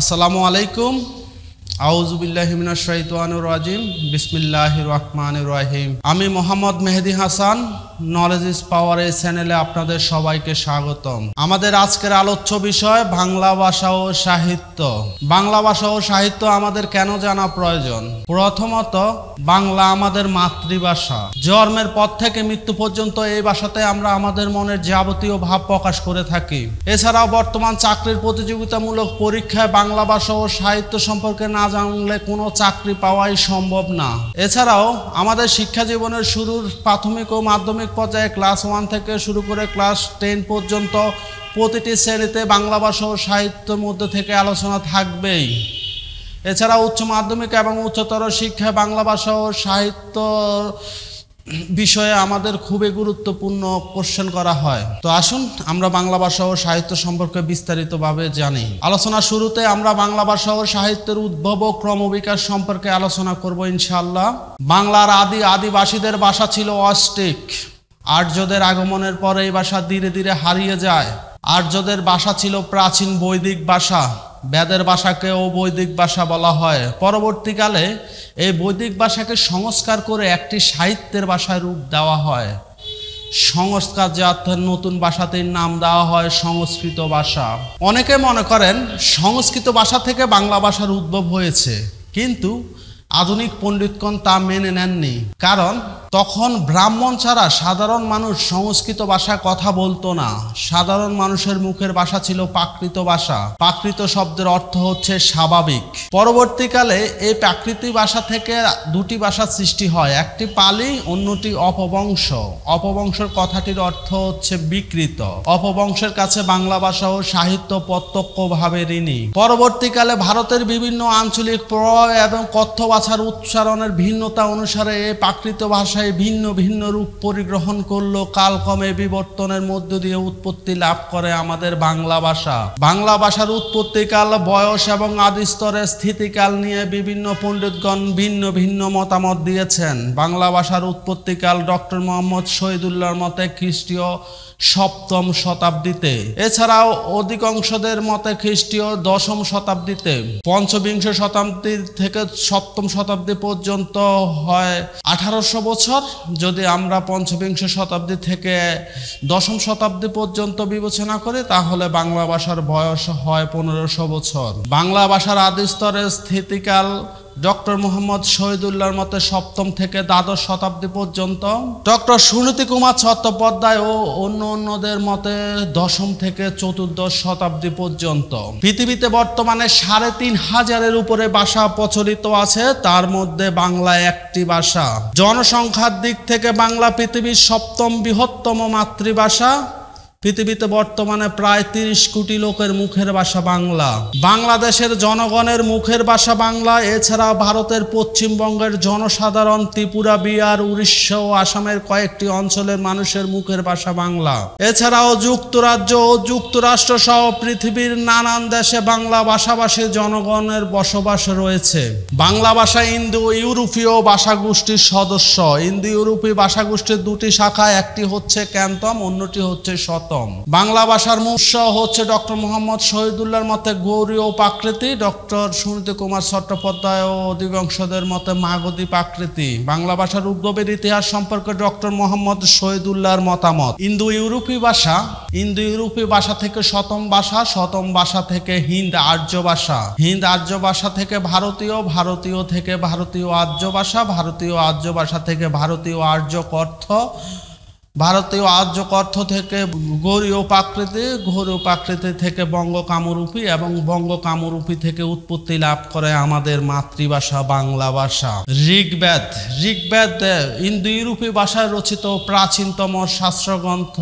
আসসালামু আলাইকুম। আউযু বিল্লাহি মিনাশ শাইতানির রাজিম। বিসমিল্লাহির রহমানির রহিম। আমি Mohammad Mehedi Hasan, knowledge is power এই চ্যানেলে আপনাদের সবাইকে স্বাগতম। আমাদের আজকের আলোচ্য বিষয় বাংলা ভাষা ও সাহিত্য। বাংলা ভাষা ও সাহিত্য আমাদের কেন জানা প্রয়োজন? প্রথমত, বাংলা আমাদের মাতৃভাষা। জন্মের পর থেকে মৃত্যু পর্যন্ত এই ভাষাতে আমরা আমাদের মনের যাবতীয় ভাব প্রকাশ করে থাকি। এছাড়াও বর্তমান চাকরির প্রতিযোগিতামূলক পরীক্ষায় বাংলা ভাষা ও সাহিত্য সম্পর্কে না জানলে কোনো চাকরি পাওয়াই সম্ভব না। এছাড়াও আমাদের শিক্ষা জীবনের শুরুর প্রাথমিক ও মাধ্যমিক পর্যায়ে ক্লাস 1 থেকে শুরু করে ক্লাস 10 পর্যন্ত প্রতিটি শ্রেণীতে বাংলা ভাষা ও সাহিত্যের মধ্যে থেকে আলোচনা থাকবেই। এছাড়া উচ্চ মাধ্যমিক এবং উচ্চতর শিক্ষায় বাংলা ভাষা ও সাহিত্য বিষয়ে আমাদের খুবই গুরুত্বপূর্ণ কোশ্চেন করা হয়। তো আসুন আমরা বাংলা ভাষা ও সাহিত্য সম্পর্কে বিস্তারিতভাবে জানি। আলোচনা শুরুতে আমরা বাংলা ভাষা ও সাহিত্যের উদ্ভব ও ক্রমবিকাশ সম্পর্কে আলোচনা করব ইনশাআল্লাহ। বাংলার আদিবাসীদের ভাষা ছিল অস্ট্রিক। আর্যদের আগমনের পরে এই ভাষা ধীরে ধীরে হারিয়ে যায়। আর্যদের ভাষা ছিল প্রাচীন বৈদিক ভাষা। বেদের ভাষাকেও বৈদিক ভাষা বলা হয়। পরবর্তীকালে এই বৈদিক ভাষাকে সংস্কার করে একটি সাহিত্যের ভাষায় রূপ দেওয়া হয়। সংস্কার যে অর্থের নতুন ভাষাটির নাম দেওয়া হয় সংস্কৃত ভাষা। অনেকে মনে করেন সংস্কৃত ভাষা থেকে বাংলা ভাষার উদ্ভব হয়েছে, কিন্তু আধুনিক পণ্ডিতগণ তা মেনে নেননি। কারণ তখন ব্রাহ্মণ ছাড়া সাধারণ মানুষ সংস্কৃত ভাষায় কথা বলতো না। সাধারণ মানুষের মুখের ভাষা ছিল প্রাকৃত ভাষা। প্রাকৃত শব্দের অর্থ হচ্ছে স্বাভাবিক। পরবর্তীকালে এই প্রাকৃতিক ভাষা থেকে দুটি ভাষার সৃষ্টি হয়, একটি পালি, অন্যটি অপভ্রংশ। অপভ্রংশের কথাটির অর্থ হচ্ছে বিকৃত। অপভ্রংশের কাছে বাংলা ভাষা ও সাহিত্য প্রত্যক্ষভাবে ঋণী। পরবর্তীকালে ভারতের বিভিন্ন আঞ্চলিক প্রভাব এবং কথ্য ভাষার উচ্চারণের ভিন্নতা অনুসারে এই প্রাকৃত ভাষায় ভিন্ন ভিন্ন রূপ পরিগ্রহণ করলো। কালক্রমে বিবর্তনের মধ্য দিয়ে উৎপত্তি লাভ করে আমাদের বাংলা ভাষা। বাংলা ভাষার উৎপত্তিকাল, বয়স এবং আদি স্তরের স্থিতিকাল নিয়ে বিভিন্ন পণ্ডিতগণ ভিন্ন ভিন্ন মতামত দিয়েছেন। বাংলা ভাষার উৎপত্তিকাল ডক্টর মোহাম্মদ শহীদুল্লাহর মতে খ্রিস্টীয় 7ম শতাব্দীতে। এছাড়াও অধিকাংশদের মতে খ্রিস্টীয় 10ম শতাব্দীতে। পঞ্চবিংশ শতাব্দী থেকে 7ম শতাব্দী পর্যন্ত হয় 1800 বছর। যদি আমরা পঞ্চবিংশ শতাব্দী থেকে 10ম শতাব্দী পর্যন্ত বিবেচনা করি, তাহলে বাংলা ভাষার বয়স হয় 1500 বছর। বাংলা ভাষার আদি স্তরের স্থিতিকাল ডক্টর মোহাম্মদ শহীদুল্লাহর মতে 7ম থেকে দ্বাদশ শতাব্দী পর্যন্ত। ডক্টর সুনীতি কুমার চট্টোপাধ্যায় ও অন্যদের মতে 10ম থেকে 14দশ শতাব্দী পর্যন্ত। পৃথিবীতে বর্তমানে 3500-এর উপরে ভাষা প্রচলিত আছে, তার মধ্যে বাংলা একটি ভাষা। জনসংখ্যার দিক থেকে বাংলা পৃথিবীর 7ম বৃহত্তম মাতৃভাষা। পৃথিবীতে বর্তমানে প্রায় 30 কোটি লোকের মুখের ভাষা বাংলা। বাংলাদেশের জনগণের মুখের ভাষা বাংলা। এছাড়া ভারতের পশ্চিমবঙ্গের জনসাধারণ, ত্রিপুরা, বিহার, উড়িষ্যা ও আসামের কয়েকটি অঞ্চলের মানুষের মুখের ভাষা বাংলা। এছাড়াও যুক্তরাজ্য ও যুক্তরাষ্ট্র সহ পৃথিবীর নানান দেশে বাংলা ভাষাভাষী জনগণের বসবাস রয়েছে। বাংলা ভাষা ইন্দো ইউরোপীয় ভাষাগোষ্ঠীর সদস্য। ইন্দো ইউরোপীয় ভাষাগোষ্ঠীর দুটি শাখা, একটি হচ্ছে ক্যান্তম, অন্যটি হচ্ছে শতম। বাংলা ভাষার মূল উৎস হচ্ছে ডক্টর মোহাম্মদ শহীদুল্লাহর মতে গৌড়ীয় প্রাকৃতি, ডক্টর সুনীতি কুমার চট্টোপাধ্যায় ও অধিকাংশদের মতে মাগধী প্রাকৃতি। বাংলা ভাষার উদ্ভবের ইতিহাস সম্পর্কে ডক্টর মোহাম্মদ শহীদুল্লাহর মতামত। ইন্দো ইউরোপীয় ভাষা। ইন্দো ইউরোপীয় ভাষা থেকে শতম ভাষা, শতম ভাষা থেকে হিন্দ আর্য ভাষা, হিন্দ আর্য ভাষা থেকে ভারতীয়, ভারতীয় থেকে ভারতীয় আর্য ভাষা, ভারতীয় আর্য ভাষা থেকে ভারতীয় আর্য কথ্য, ভারতীয় আর্য কথ্য থেকে গৌড়ীয় প্রাকৃতি, গৌড়ীয় প্রাকৃতি থেকে বঙ্গ কামরূপী এবং বঙ্গ কামরূপী থেকে উৎপত্তি লাভ করে আমাদের মাতৃভাষা বাংলা ভাষা। ঋগ্বেদ। ঋগ্বেদ ইন্দো ইউরোপীয় ভাষায় রচিত প্রাচীনতম শাস্ত্রগ্রন্থ।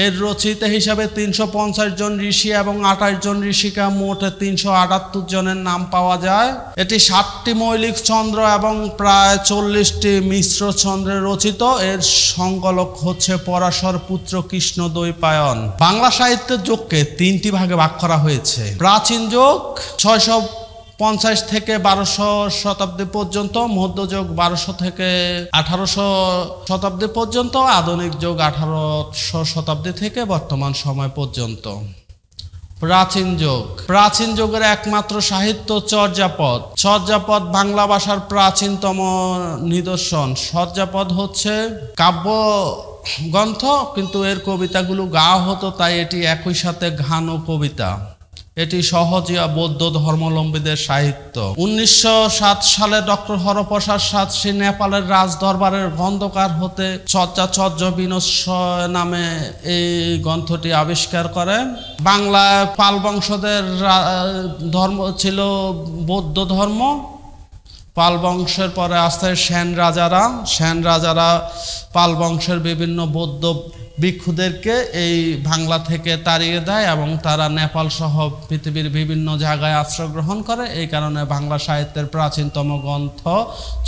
এর রচয়িতা হিসাবে 350 জন ঋষি এবং 28 জন ঋষিকা, মোট 378 জনের নাম পাওয়া যায়। এটি 7টি মৌলিক ছন্দ এবং প্রায় 40টি মিশ্র ছন্দে রচিত। এর সংকলক হচ্ছে পরাশর পুত্র কৃষ্ণদ্বৈপায়ন। বাংলা সাহিত্যের যুগকে 3টি ভাগে ভাগ করা হয়েছে। প্রাচীন যুগ 650 থেকে 1200 শতাব্দী পর্যন্ত, মধ্যযুগ 1200 থেকে 1800 শতাব্দী পর্যন্ত, আধুনিক যুগ 1800 শতাব্দী থেকে বর্তমান সময় পর্যন্ত। প্রাচীন যুগের একমাত্র সাহিত্য চর্যাপদ। চর্যাপদ বাংলা ভাষার প্রাচীনতম নিদর্শন। চর্যাপদ হচ্ছে কাব্য গ্রন্থ, কিন্তু এর কবিতাগুলো গাওয়া হতো, তাই এটি একই সাথে গান ও কবিতা। এটি সহজিয়া বৌদ্ধ ধর্মাবলম্বীদের সাহিত্য। 1907 সালে ডক্টর হরপ্রসাদ শাস্ত্রী নেপালের রাজদরবারের গ্রন্থকার হতে চর্যাচর্য বিনশ্বর নামে এই গ্রন্থটি আবিষ্কার করেন। বাংলায় পাল বংশদের ধর্ম ছিল বৌদ্ধ ধর্ম। পাল বংশের পরে আস্তে সেন রাজারা পাল বংশের বিভিন্ন বৌদ্ধ ভিক্ষুদেরকে এই বাংলা থেকে তাড়িয়ে দেয় এবং তারা নেপাল সহ পৃথিবীর বিভিন্ন জায়গায় আশ্রয় গ্রহণ করে। এই কারণে বাংলা সাহিত্যের প্রাচীনতম গ্রন্থ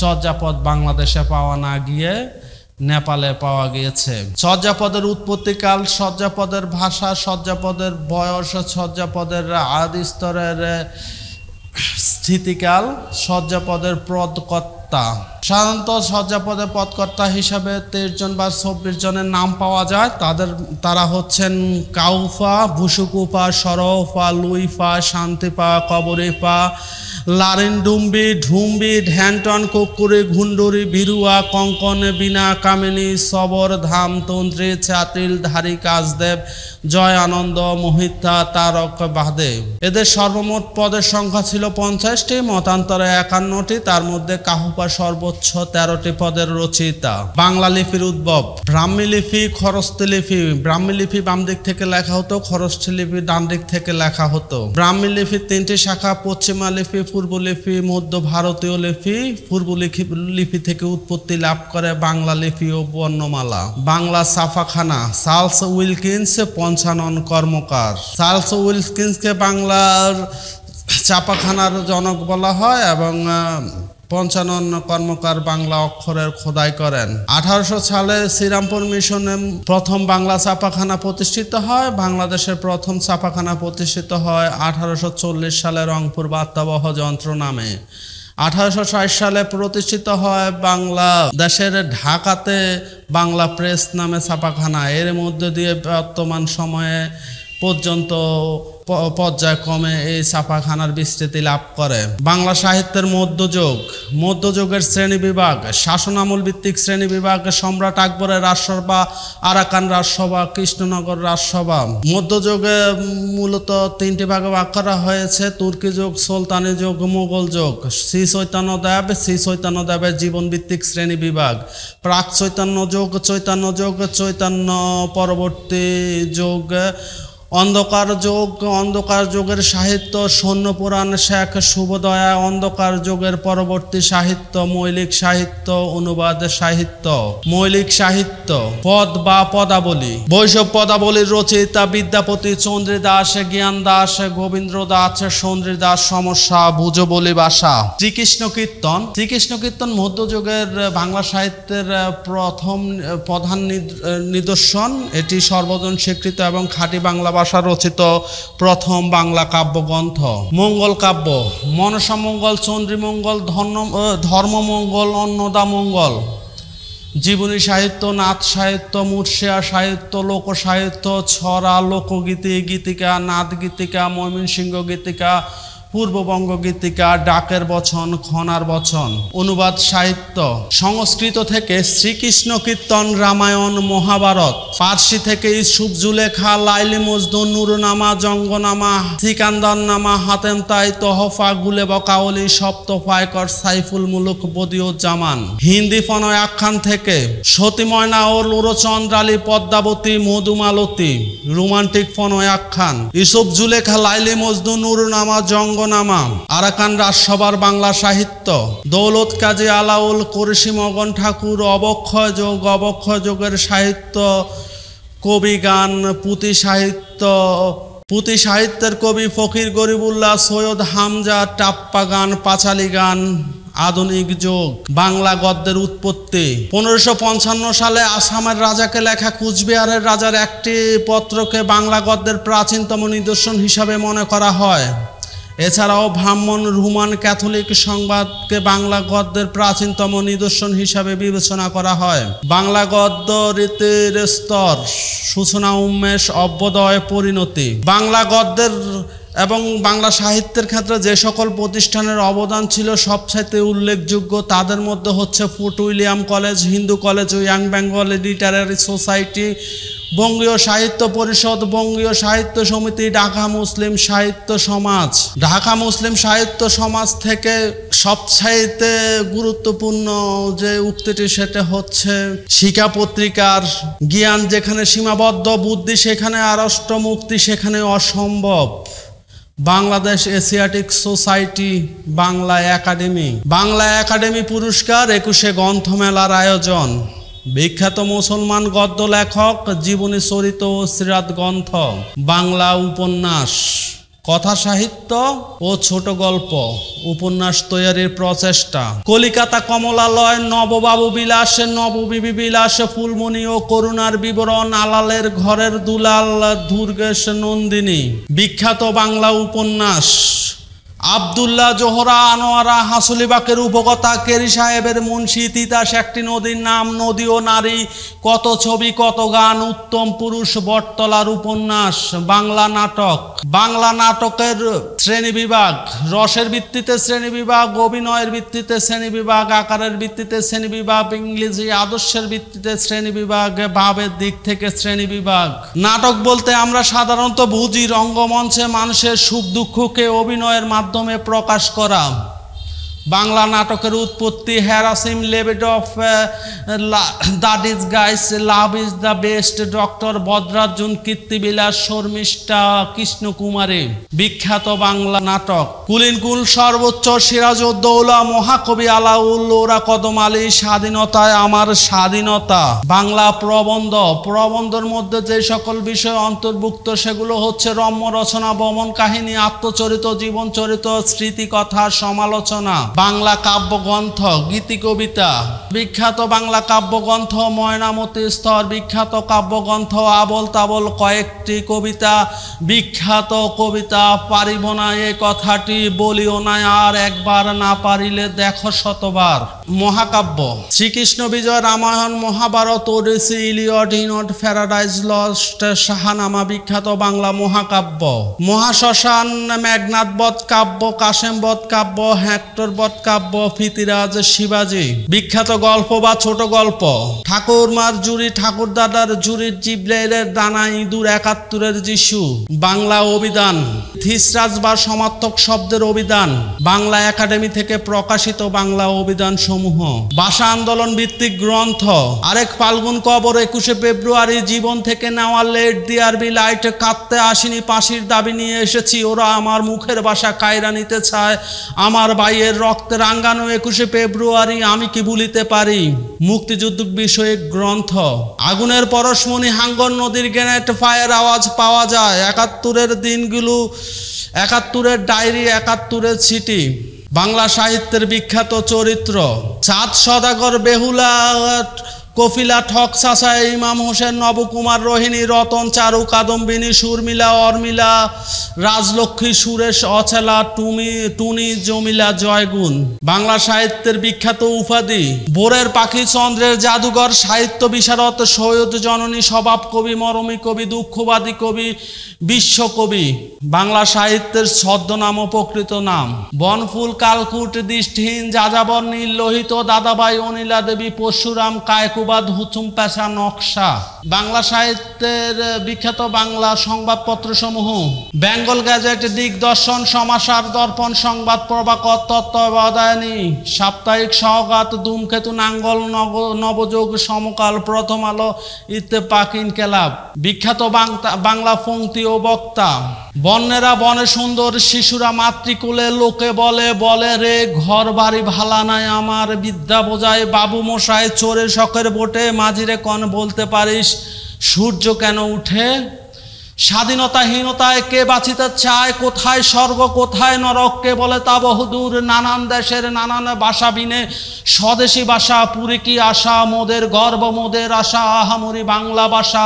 চর্যাপদ বাংলাদেশে পাওয়া না গিয়ে নেপালে পাওয়া গিয়েছে। চর্যাপদের উৎপত্তিকাল, চর্যাপদের ভাষা, চর্যাপদের বয়স, চর্যাপদের আদি স্তরের স্থিতিকাল, চর্যাপদের পদকর্তা। সাধারণত চর্যাপদের পদকর্তা হিসাবে 23 জন বা 24 জনের নাম পাওয়া যায়। তারা হচ্ছেন কাউফা, ভুসুকুফা, সরফা, লুইফা, শান্তিপা, কবরিফা, লারিনডুম্বি, ঢুম্বি, ঢ্যানটন, কুকুরি, ঘুন্ডুরি, ভিরুয়া, কঙ্কন, বিনা, কামিনী, সবর, ধাম, তন্ত্রী, চাতিল, ধারী, কাজদেব, জয়, আনন্দ, মোহিতা, তারক, বাদে। এদের সর্বমোট পদের সংখ্যা ছিল 50টি, মতান্তরে 51টি। তার মধ্যে কাহুপা সর্বোচ্চ 13টি পদের রচয়িতা। বাংলা লিপির উদ্ভব। ব্রাহ্মী লিপি, খরস্থি লিপি। ব্রাহ্মী লিপি বাম দিক থেকে লেখা হতো, খরস্থি লিপি ডান দিক থেকে লেখা হতো। ব্রাহ্মী লিপির 3টি শাখা: পশ্চিমা লিপি, পূর্ব লিপি, মধ্য ভারতীয় লিপি। পূর্ব লিপি থেকে উৎপত্তি লাভ করে বাংলা লিপি ও বর্ণমালা। বাংলা ছাপাখানা। চার্লস উইলকিন্স, পঞ্চানন কর্মকার। চার্লস উইলকিন্সকে বাংলার ছাপাখানার জনক বলা হয় এবং পঞ্চানন কর্মকার বাংলা অক্ষরের খোদাই করেন। 1800 সালে শ্রীরামপুর মিশনে প্রথম বাংলা ছাপাখানা প্রতিষ্ঠিত হয়। বাংলাদেশের প্রথম ছাপাখানা প্রতিষ্ঠিত হয় 1840 সালে রংপুর বার্তাবহ যন্ত্র নামে। 1860 সালে প্রতিষ্ঠিত হয় বাংলাদেশের ঢাকাতে বাংলা প্রেস নামে ছাপাখানা। এর মধ্যে দিয়ে বর্তমান সময়ে পর্যন্ত পর্যায়ক্রমে এই ছাপাখানার বিস্তৃতি লাভ করে। বাংলা সাহিত্যের মধ্যযুগের শ্রেণী বিভাগ। শাসনামল ভিত্তিক শ্রেণী বিভাগ: সম্রাট আকবরের রাজসভা, আরাকান রাজসভা, কৃষ্ণনগর রাজসভা। মধ্যযুগে মূলত 3টি ভাগে ভাগ করা হয়েছে: তুর্কি যুগ, সুলতানি যুগ, মুঘল যুগ। শ্রী চৈতন্যদেবের জীবন ভিত্তিক শ্রেণী বিভাগ। প্রাক চৈতন্য যুগ, চৈতন্য পরবর্তী যুগ, অন্ধকার যুগের সাহিত্য: সৈন্য পুরাণ, শেখ শুভদয়া। অন্ধকার যুগের পরবর্তী সাহিত্য: মৌলিক সাহিত্য, অনুবাদ সাহিত্য। মৌলিক সাহিত্য: পদ বা পদাবলী। বৈষ্ণব পদাবলীর রচয়িতা: বিদ্যাপতি, চন্দ্রী দাস, জ্ঞান দাস, গোবিন্দ দাস, চন্দ্রী দাস। সমস্যা: ভুজবলী ভাষা। শ্রীকৃষ্ণ কীর্তন মধ্যযুগের বাংলা সাহিত্যের প্রধান নিদর্শন। এটি সর্বজন স্বীকৃত এবং খাঁটি বাংলা ভাষা রচিত প্রথম বাংলা কাব্যগ্রন্থ। মঙ্গল কাব্য: মনসামঙ্গল, চন্দ্রীমঙ্গল, ধর্মমঙ্গল, অন্নদামঙ্গল। জীবনী সাহিত্য, নাথ সাহিত্য, মুর্শিয়া সাহিত্য, লোক সাহিত্য, ছড়া, লোকগীতি, গীতিকা, নাথ গীতিকা, ময়মনসিংহ গীতিকা, পূর্ববঙ্গ গীতিকা, ডাকের বচন, খনার বচন। অনুবাদ সাহিত্য: সংস্কৃত থেকে শ্রীকৃষ্ণ কীর্তন, রামায়ণ, মহাভারত। পার্সি থেকে ইউসুফ জুলেখা, লাইলি মজনু, নুরনামা, জঙ্গনামা, সিকান্দারনামা, হাতেমতাই, তোহফা, গুলেবকাওয়ালি, সপ্তফায়কর, সাইফুল মুলুক, বদিউজ্জামান। হিন্দি ফনয় আখ্যান থেকে সতী ময়না ও লুরচন্দ্রালী, পদ্মাবতী, মধুমালতী। রোমান্টিক ফনয় আখ্যান: ইউসুফ জুলেখা, লাইলি মজনু, নুরনামা, জঙ্গনামা। আরাকান রাজসভার বাংলা সাহিত্য: দৌলত কাজী আলাউল, করিসি মগন ঠাকুর। অবক্ষয় যুগের সাহিত্য: কবি গান, পুঁথি সাহিত্যের কবি ফকির গরিবুল্লাহ, সৈয়দ হামজা, টাপ্পা গান, পাঁচালী গান। আধুনিক যুগ। বাংলা গদ্যের উৎপত্তি: 1555 সালে আসামের রাজাকে লেখা কুচবিহারের রাজার একটি পত্রকে বাংলা গদ্যের প্রাচীনতম নিদর্শন হিসাবে মনে করা হয়। এছাড়াও ব্রাহ্মণ, রোমান ক্যাথলিক সংবাদকে বাংলা গদ্যের প্রাচীনতম নিদর্শন হিসাবে বিবেচনা করা হয়। বাংলা গদ্য রীতির স্তর, সূচনা, উন্মেষ, অভ্যুদয়, পরিণতি। বাংলা গদ্যের এবং বাংলা সাহিত্যের ক্ষেত্রে যে সকল প্রতিষ্ঠানের অবদান ছিল সবচাইতে উল্লেখযোগ্য তাদের মধ্যে হচ্ছে Fort William college, Hindu college ও Young Bengal literary society, Bangiya Sahitya পরিষদ, বঙ্গীয় সাহিত্য সমিতি, ঢাকা মুসলিম সাহিত্য সমাজ। ঢাকা মুসলিম সাহিত্য সমাজ থেকে সবচাইতে গুরুত্বপূর্ণ যে উক্তিটি সেটা হচ্ছে শিক্ষা পত্রিকার জ্ঞান যেখানে সীমাবদ্ধ, বুদ্ধি সেখানে আড়ষ্ট, মুক্তি সেখানে অসম্ভব। Bangladesh Asiatic society, Bangla academy. Bangla academy পুরস্কার, 21শে গ্রন্থমেলার আয়োজন। বিখ্যাত মুসলমান গদ্য লেখক জীবনী চরিত ও সিরাত গ্রন্থ। বাংলা উপন্যাস, কথা সাহিত্য ও ছোট গল্প, উপন্যাস তৈরির প্রচেষ্টা। কলিকাতা কমলালয়, নববাবু বিলাসে, নববিবি বিলাসে, ফুলমণি ও করুণার বিবরণ, আলালের ঘরের দুলাল, দুর্গেশ নন্দিনী। বিখ্যাত বাংলা উপন্যাস আব্দুল্লাহ জোহরা আনোয়ারা, হাসুলিবাকের উপকথা, কেরি সাহেবের মুন্সি, তিতাস একটি নদীর নাম, নদী ও নারী, কত ছবি কত গান, উত্তম পুরুষ, বটতলার উপন্যাস। বাংলা নাটক। বাংলা নাটকের শ্রেণীবিভাগ, রসের ভিত্তিতে শ্রেণীবিভাগ, অভিনয়ের ভিত্তিতে শ্রেণীবিভাগ, আকারের ভিত্তিতে শ্রেণীবিভাগ, ইংরেজি আদর্শের ভিত্তিতে শ্রেণীবিভাগ, ভাবের দিক থেকে শ্রেণীবিভাগ। নাটক বলতে আমরা সাধারণত বুঝি রঙ্গমঞ্চে মানুষের সুখ দুঃখকে অভিনয়ের মাধ্যমে প্রকাশ করা। বাংলা নাটকের উৎপত্তি Herasim Lebedeff the disguise, love is the best, doctor Bhadrarjun, Kirtibilas, Sharmishtha, Krishnakumari. বিখ্যাত বাংলা নাটক কুলিনকুল, সর্বোচ্চ, সিরাজউদ্দৌলা, মহাকবি আলাউল, ওরা কদম আলী, স্বাধীনতায় আমার স্বাধীনতা। বাংলা প্রবন্ধ। প্রবন্ধের মধ্যে যে সকল বিষয় অন্তর্ভুক্ত সেগুলো হচ্ছে রম্য রচনা, ভ্রমণ কাহিনী, আত্মচরিত, জীবনচরিত, স্মৃতিকথা, সমালোচনা। বাংলা কাব্যগ্রন্থ, গীতি কবিতা। বিখ্যাত বাংলা কাব্যগ্রন্থ ময়নামতি স্তর, বিখ্যাত কাব্যগ্রন্থ আবল তাবল কয়েকটি কবিতা। বিখ্যাত কবিতা পারিব না এ কথাটি বলিও না আর, একবার না পারিলে দেখো শতবার। মহাকাব্য শ্রীকৃষ্ণ বিজয়, রামায়ণ, মহাভারত, ওডিসি, ইলিয়ড, ইনড, প্যারাডাইজ লস্ট, শাহানামা। বিখ্যাত বাংলা মহাকাব্য। মহাশ্মশান, মেঘনাথ বধ কাব্য, কাশেম বধ কাব্য, হেক্টর বধ কাব্য, ফিতিরাজ, শিবাজি। বিখ্যাত গল্প বা ছোট গল্প ঠাকুরমার জুড়ি, ঠাকুরদাদার জুড়ির, জিব্রাইলের দানা, ইঁদুর, 71-এর যিশু। বাংলা অভিধান থিসরাজ বা সমার্থক শব্দের অভিধান। বাংলা একাডেমি থেকে প্রকাশিত বাংলা অভিধান সমূহ। ভাষা আন্দোলন ভিত্তিক গ্রন্থ আরেক ফাল্গুন কবর, 21শে ফেব্রুয়ারি, জীবন থেকে নেওয়া লেট দিয়ারবি লাইট, কাঁদতে আসিনি ফাঁসির দাবি নিয়ে এসেছি, ওরা আমার মুখের ভাষা কায়রা নিতে চায়, আমার ভাইয়ের রক্তে রাঙ্গানো 21শে ফেব্রুয়ারি, আমি কি ভুলিতে পারি। মুক্তিযুদ্ধ বিষয়ক গ্রন্থ আগুনের পরশমণি, হাঙ্গর নদীর গ্রেনেড ফায়ার আওয়াজ পাওয়া যায়, 71-এর দিনগুলো, 71-এর ডায়েরি, 71-এর চিঠি। বাংলা সাহিত্যের বিখ্যাত চরিত্র চাঁদ সদাগর, বেহুলা, কফিলা, ঠক চাচা, ইমাম হোসেন, নবকুমার, রোহিণী, রতন, চারু, কাদম্বিনী, সুরমিলা, অর্মিলা, রাজলক্ষ্মী, সুরেশ, অচেলা, টুনি, জমিলা, জয়গুণ। বাংলা সাহিত্যের বিখ্যাত উপাধি ভোরের পাখি, চন্দ্রের জাদুঘর, সাহিত্য বিশারদ, সৈয়দ জননী, স্বভাব কবি, মরমী কবি, দুঃখবাদী কবি, বিশ্বকবি। বাংলা সাহিত্যের ছদ্মনাম ও প্রকৃত নাম বনফুল, কালকুট, দৃষ্টিহীন, যাযাবর, নীল লোহিত, দাদাভাই, অনিলা দেবী, পরশুরাম, কায়কুবাদ, হুচুম পেশা, নকশা। বাংলা সাহিত্যের বিখ্যাত বাংলা সংবাদপত্র সমূহ বেঙ্গল গ্যাজেট, দিগদর্শন, সমাচার, দর্পণ, সংবাদ প্রভাকর, তত্ত্বাবধানী, সাপ্তাহিক সওগাত, ধূমকেতু, নাঙ্গল, নবযোগ, সমকাল, প্রথম আলো, ইত্তেফাক, ইনকিলাব। বিখ্যাত বাংলা পংক্তি ও বক্তা বন্যেরা বনে সুন্দর, শিশুরা মাতৃকুলে, লোকে বলে বলে রে ঘর বাড়ি ভালা নাই আমার, বিদ্যা বোঝায় বাবু মশাই, চোরে শখের বোটে, মাঝিরে কন বলতে পারিস সূর্য কেন উঠে, স্বাধীনতাহীনতায় কে বাঁচিতে চায়, কোথায় স্বর্গ কোথায় নরক, কে বলে তা বহুদূর। নানান দেশের নানান ভাষা বিনে স্বদেশী ভাষা, পুরি কি আশা, মোদের গর্ব মোদের আশা, আহামরি বাংলা ভাষা।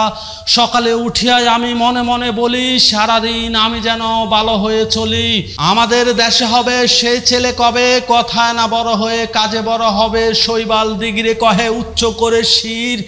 সকালে উঠিয়াই আমি মনে মনে বলি, সারাদিন আমি যেন ভালো হয়ে চলি। আমাদের দেশে হবে সেই ছেলে কবে, কথায় না বড় হয়ে কাজে বড় হবে। শৈবাল দিগিরে কহে উচ্চ করে শির,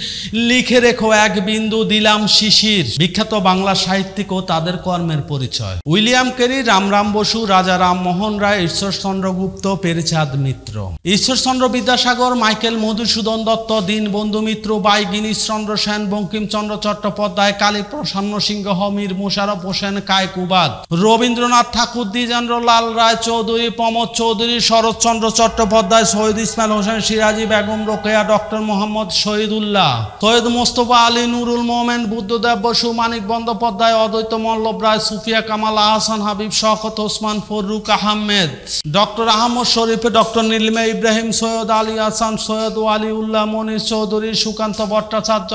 লিখে রেখো এক বিন্দু দিলাম শিশির। বিখ্যাত বাংলা সাহিত্যিক ও তাদের কর্মের পরিচয়। William Carey, Ramram Basu, Raja Rammohan Roy, Ishwarchandra Gupta, Pearychand Mitra. Ishwarchandra Vidyasagar, Michael Madhusudan Dutt, Dinabandhu Mitra, Bhai Girishchandra Sen, Bankimchandra Chattopadhyay, Kali Prasanna Singha, Mir Mosharraf Hossain, Kaikobad, Rabindranath Tagore, Dwijendralal Roy Chowdhury, Pramod Chowdhury, Sharatchandra Chattopadhyay, Syed Ismail Hossain Siraji, Begum Rokeya, doctor Mohammad Shahidullah, Syed Mostafa Ali, Nurul Momen, Buddhadeb Basu, Manik Bandyopadhyay, অদ্বৈত মল্লব রায়, সুফিয়া কামাল, আহসান হাবিব, শওকত ওসমান, ফররুক আহমেদ, ডক্টর আহমদ শরীফ, ডক্টর নীলিমা ইব্রাহিম, সৈয়দ আলী হাসান, সৈয়দ ওয়ালি উল্লাহ, মনির চৌধুরী, সুকান্ত ভট্টাচার্য,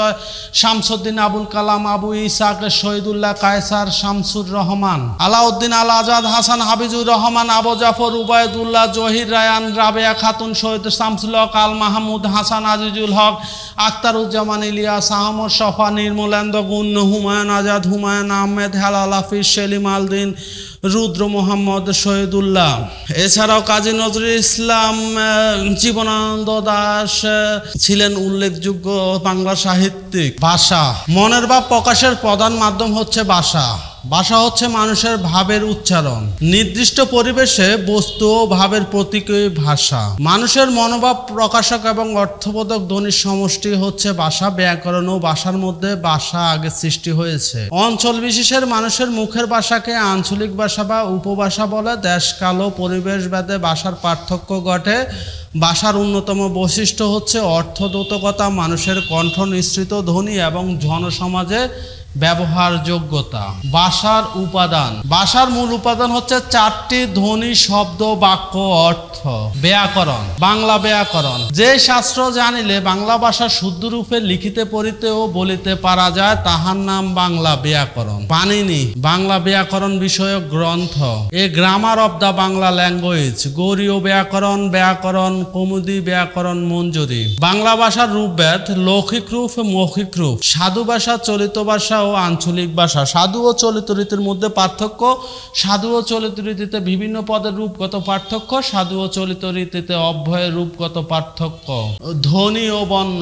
শামসুদ্দিন আবুল কালাম, আবু ইসাক, শহীদুল্লাহ কায়সার, শামসুর রহমান, আলাউদ্দিন আল আজাদ, হাসান হাবিজুর রহমান, আবু জাফর, উবায়দুল্লাহ, জহির রায়ান, রাবেয়া খাতুন, শহীদ শামসুল হক, আল মাহমুদ, হাসান আজিজুল হক, আখতারুজ্জামান, ইলিয়াস আহমদ, শফা, নির্মলেন্দ্র গুণ, হুমায়ুন আজাদ, হুমায়ুন আহমেদ, হেলাল হাফিজ, সেলিম আলদিন, রুদ্র মোহাম্মদ, শহীদুল্লাহ। এছাড়াও কাজী নজরুল ইসলাম, জীবনানন্দ দাশ ছিলেন উল্লেখযোগ্য বাংলা সাহিত্যিক। ভাষা, মনের ভাব প্রকাশের প্রধান মাধ্যম হচ্ছে ভাষা। ভাষা হচ্ছে মানুষের ভাবের উচ্চারণ। নির্দিষ্ট পরিবেশে বস্তু ও ভাবের প্রতীকই ভাষা। মানুষের মনোভাব প্রকাশক এবং অর্থবোধক ধ্বনির সমষ্টি হচ্ছে ভাষা। ব্যাকরণ ও ভাষার মধ্যে ভাষা আগে সৃষ্টি হয়েছে। অঞ্চল বিশেষের মানুষের মুখের ভাষাকে আঞ্চলিক ভাষা বা উপভাষা বলে। দেশকাল ও পরিবেশ ভেদে ভাষার পার্থক্য ঘটে। ভাষার অন্যতম বৈশিষ্ট্য হচ্ছে অর্থদ্যোতকতা, মানুষের কণ্ঠ নিঃসৃত ধ্বনি এবং জনসমাজে ব্যবহারযোগ্যতা। ভাষার উপাদান, ভাষার মূল উপাদান হচ্ছে চারটি: ধ্বনি, শব্দ, বাক্য, অর্থ। ব্যাকরণ, বাংলা ব্যাকরণ, যে শাস্ত্র জানিলে বাংলা ভাষা শুদ্ধরূপে লিখিতে পড়িতে ও বলিতে পারা যায় তাহার নাম বাংলা ব্যাকরণ। পাণিনি, বাংলা ব্যাকরণ বিষয়ক গ্রন্থ। A grammar of the Bangla language. Gaudiya Byakaran, Byakaran Kaumudi, ব্যাকরণ মঞ্জুরি। বাংলা ভাষার রূপভেদ: লৌকিক রূপ, মৌখিক রূপ, সাধু ভাষা, চলিত ভাষা ও আঞ্চলিক ভাষা। সাধু ও চলিত রীতির মধ্যে পার্থক্য: সাধু ও চলিত রীতিতে বিভিন্ন পদের রূপগত পার্থক্য, সাধু ও চলিত রীতিতে অব্যয়ের রূপগত পার্থক্য। ধ্বনি ও বর্ণ,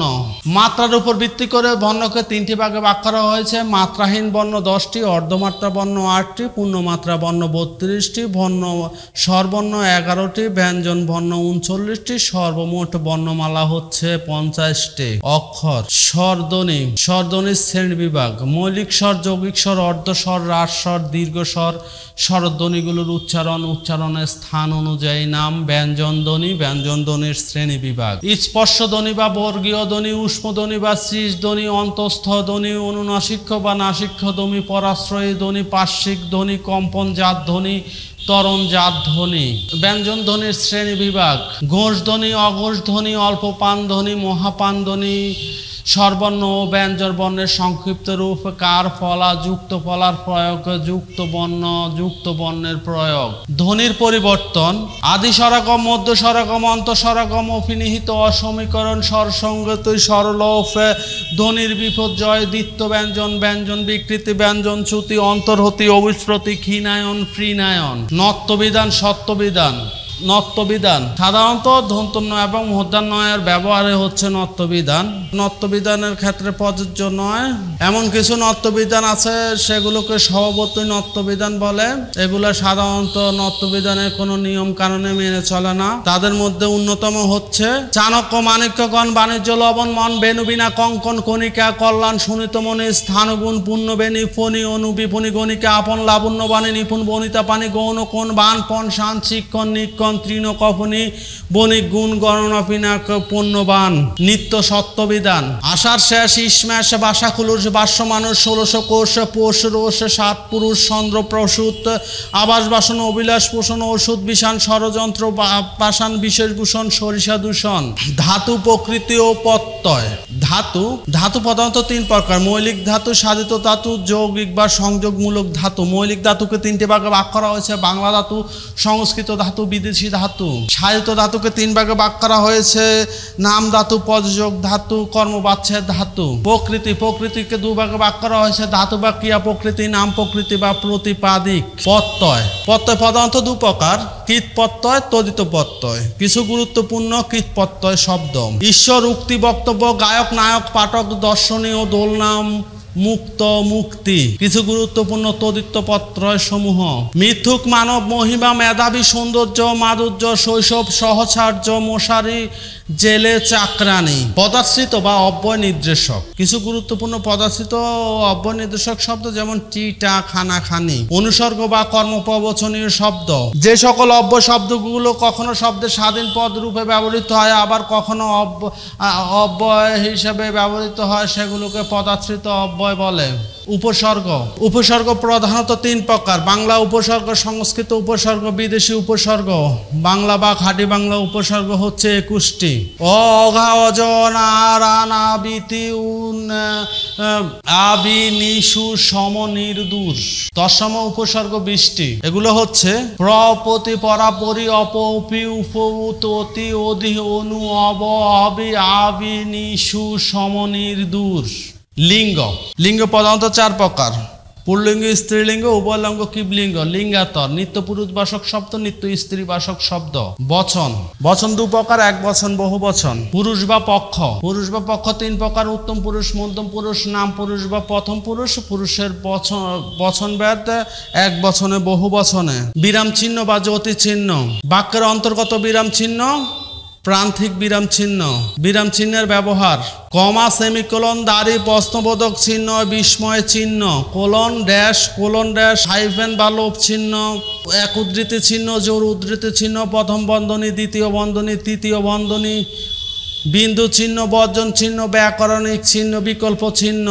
মাত্রার উপর ভিত্তি করে বর্ণকে তিনটি ভাগে ভাগ করা হয়েছে: মাত্রাহীন বর্ণ 10টি, অর্ধমাত্রা বর্ণ 8টি, পূর্ণমাত্রা বর্ণ 32টি, বর্ণ স্বরবর্ণ 11টি, ব্যঞ্জন বর্ণ 39টি, সর্বমোট বর্ণমালা হচ্ছে 50টি। অক্ষর, স্বরধ্বনি, স্বরধ্বনির শ্রেণী বিভাগ: মৌলিক স্বর, যৌগিক স্বর, অর্ধস্বর, হ্রাস্বর, দীর্ঘস্বর। স্বরধ্বনিগুলোর উচ্চারণের স্থান অনুযায়ী নাম। ব্যঞ্জন ধ্বনি, ব্যঞ্জন ধ্বনির শ্রেণী বিভাগ: স্পর্শ ধ্বনি বা বর্গীয় ধ্বনি, ঊষ্ম ধ্বনি বা শ্রীশ ধ্বনি, অন্তঃস্থ ধ্বনি, অনুনাসিক্য বা নাসিক্য ধ্বনি, পরাশ্রয়ী ধ্বনি, পার্শ্বিক ধ্বনি, কম্পনজাত ধ্বনি, তরণজাত ধ্বনি। ব্যঞ্জন ধ্বনির শ্রেণী বিভাগ: ঘোষ ধ্বনি, অঘোষ ধ্বনি, অল্পপান ধ্বনি, মহাপান ধ্বনি। স্বরবর্ণ ও ব্যঞ্জন বর্ণের সংক্ষিপ্ত রূপ: কার, ফলা, যুক্ত ফলার প্রয়োগ, যুক্ত বর্ণ, যুক্ত বর্ণের প্রয়োগ। ধ্বনির পরিবর্তন: আদি স্বরাগম, মধ্য স্বরাগম, অন্তঃস্বরাগম, অভিনিহিত, অসমীকরণ, স্বরসংগত, সরলোপ। ধ্বনির বিপর্যয়: দ্বিত্ব ব্যঞ্জন, ব্যঞ্জন বিকৃতি, ব্যঞ্জন চ্যুতি, অন্তর্হতি, অভিস্প্রতি, ক্ষীণায়ন, প্রিনায়ন। নত্যবিধান, সত্যবিধান। নত্যবিধান সাধারণত দন্তন্য এবং মূর্ধন্যয়ের ব্যবহারে হচ্ছে নত্যবিধান। নত্যবিধানের ক্ষেত্রে প্রযোজ্য নয়। এমন কিছু নত্যবিধান আছে, সেগুলোকে স্বভাবতই নত্যবিধান বলে। এগুলো সাধারণত নত্যবিধানের কোনো নিয়ম কারণে মেনে চলে না। তাদের মধ্যে অন্যতম হচ্ছে চাণক্য, মাণিক্যগণ, বাণিজ্য, লবণ, মন, বেণুবিনা, কঙ্কন, কণিকা, কল্যাণ, সুনীতমণি, স্থানগুণ, পূর্ণবেণী, ফণি, অনুবিফণি, গণিকা, আপন, লাবণ্যবাণী, নিপুণ, বনিতা, পানি, গৌণ, কোণ, বান, পণ, শান, শিক্ষণ, নিক্ষণ, তৃণীগণ তৃণকপনি বণিক গুণ গণনা পিনাক পণ্যবান নিত্য সত্যবিধান আষাঢ় শেষ ইসমাস বাসা খুলুস বাস্য মানুষ 1600 কোষ পোষ রোষ 7 পুরুষ চন্দ্র প্রসূত আবাস বাসন অভিলাষ পোষণ ঔষধ বিষাণ ষড়যন্ত্র পাষাণ বিশেষভূষণ সরিষা দূষণ ধাতু প্রকৃতি ও প্রত্যয় ধাতু ধাতু প্রধানত 3 প্রকার মৌলিক ধাতু সাধিত ধাতু যৌগিক বা সংযোগমূলক ধাতু মৌলিক ধাতুকে 3টে ভাগে ভাগ করা হয়েছে বাংলা ধাতু সংস্কৃত ধাতু বিদেশি ধাতু সাধিত ধাতুকে 3 ভাগে ভাগ করা হয়েছে নাম ধাতু পদযোগ ধাতু কর্মবাচ্ছেদ ধাতু প্রকৃতিকে 2 ভাগে ভাগ করা হয়েছে ধাতু বা ক্রিয়া প্রকৃতি নাম প্রকৃতি বা প্রতিপাদিক প্রত্যয় প্রধানত 2 প্রকার কৃত প্রত্যয় তদিত প্রত্যয় কিছু গুরুত্বপূর্ণ কৃত প্রত্যয় শব্দ ঈশ্বর উক্তি বক্তব্য গায়ক নায়ক পাঠক দর্শনীয় দোলনাম মুক্ত মুক্তি কিছু গুরুত্বপূর্ণ তদিত প্রত্যয় সমূহ মিথ্যুক মানব মহিমা মেধাবী সৌন্দর্য মাধুর্য শৈশব সহচার্য মশারি জেলে চাকরানি পদাশ্রিত বা অব্যয় নির্দেশক কিছু গুরুত্বপূর্ণ পদাশ্রিত ও অব্যয় নির্দেশক শব্দ যেমন টিটা খানাখানি অনুসর্গ বা কর্মপ্রবচনীয় শব্দ যে সকল অব্যয় শব্দগুলো কখনো শব্দের স্বাধীন পদ রূপে ব্যবহৃত হয় আবার কখনো অব্যয় হিসেবে ব্যবহৃত হয় সেগুলোকে পদাশ্রিত অব্যয় বলে উপসর্গ প্রধানত 3 প্রকার বাংলা উপসর্গ সংস্কৃত উপসর্গ বিদেশি উপসর্গ বাংলা বা খাঁটি বাংলা উপসর্গ হচ্ছে 21টি অঘা অজন আরানাবিতি আবি নিশু সম নির্দূর তৎসম উপসর্গ 20টি এগুলো হচ্ছে প্রপতি পরাপরি অপি উপ উত অতি অধি অনু অব অবি আবি নিশু সম নির্দূর লিঙ্গ প্রধানত 4 প্রকার পুল্লিঙ্গ স্ত্রীলিঙ্গ উভয়লিঙ্গ কিবলিঙ্গ লিঙ্গাতর নিত্য পুরুষ বাসক শব্দ নিত্য স্ত্রী বাসক শব্দ বচন 2 প্রকার এক বচন বহু বচন পুরুষ বা পক্ষ 3 প্রকার উত্তম পুরুষ মধ্যম পুরুষ নাম পুরুষ বা প্রথম পুরুষ পুরুষের বচন ব্যাদ এক বচনে বহু বচনে বিরাম চিহ্ন বা জ্যোতি চিহ্ন বাক্যের অন্তর্গত বিরাম চিহ্ন প্রান্তিক বিরাম চিহ্নের ব্যবহার কমা সেমিকোলন দাড়ি প্রশ্নবোধক চিহ্ন বিস্ময় চিহ্ন কোলন ড্যাশ হাইফেন বা লোপ চিহ্ন এক উদ্ধৃতি চিহ্ন জোর উদ্ধৃতি চিহ্ন প্রথম বন্ধনী দ্বিতীয় বন্ধনী তৃতীয় বন্ধনী বিন্দু চিহ্ন বর্জন চিহ্ন ব্যাকরণিক চিহ্ন বিকল্প চিহ্ন